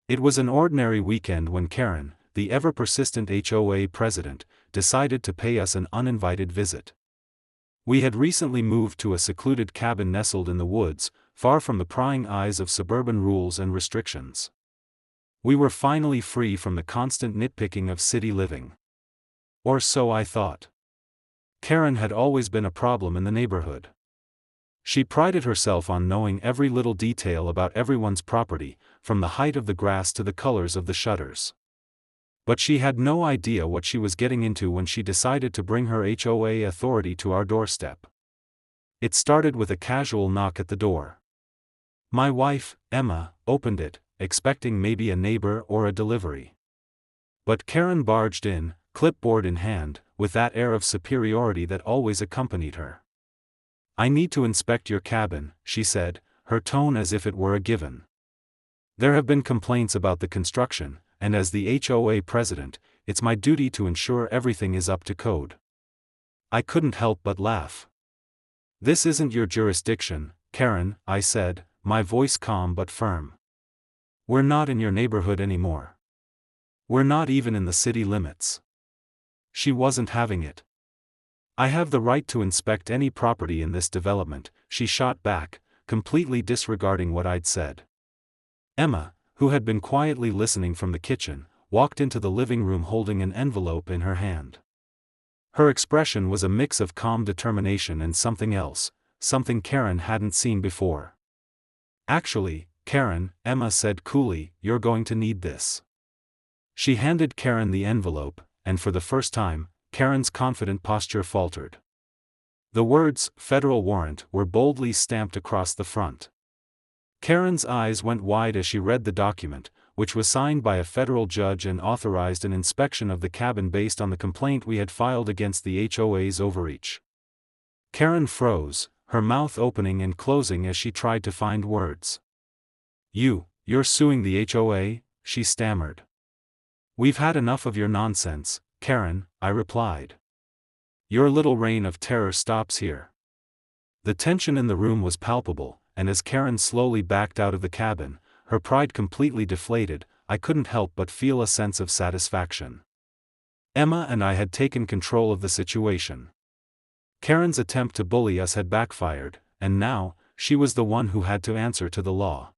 It was an ordinary weekend when Karen, the ever-persistent HOA president, decided to pay us an uninvited visit. We had recently moved to a secluded cabin nestled in the woods, far from the prying eyes of suburban rules and restrictions. We were finally free from the constant nitpicking of city living. Or so I thought. Karen had always been a problem in the neighborhood. She prided herself on knowing every little detail about everyone's property, from the height of the grass to the colors of the shutters. But she had no idea what she was getting into when she decided to bring her HOA authority to our doorstep. It started with a casual knock at the door. My wife, Emma, opened it, expecting maybe a neighbor or a delivery. But Karen barged in, clipboard in hand, with that air of superiority that always accompanied her. "I need to inspect your cabin," she said, her tone as if it were a given. "There have been complaints about the construction, and as the HOA president, it's my duty to ensure everything is up to code." I couldn't help but laugh. "This isn't your jurisdiction, Karen," I said, my voice calm but firm. "We're not in your neighborhood anymore. We're not even in the city limits." She wasn't having it. "I have the right to inspect any property in this development," she shot back, completely disregarding what I'd said. Emma, who had been quietly listening from the kitchen, walked into the living room holding an envelope in her hand. Her expression was a mix of calm determination and something else, something Karen hadn't seen before. "Actually, Karen," Emma said coolly, "you're going to need this." She handed Karen the envelope, and for the first time, Karen's confident posture faltered. The words, "Federal Warrant," were boldly stamped across the front. Karen's eyes went wide as she read the document, which was signed by a federal judge and authorized an inspection of the cabin based on the complaint we had filed against the HOA's overreach. Karen froze, her mouth opening and closing as she tried to find words. You're suing the HOA?" she stammered. "We've had enough of your nonsense, Karen," I replied. "Your little reign of terror stops here." The tension in the room was palpable, and as Karen slowly backed out of the cabin, her pride completely deflated, I couldn't help but feel a sense of satisfaction. Emma and I had taken control of the situation. Karen's attempt to bully us had backfired, and now, she was the one who had to answer to the law.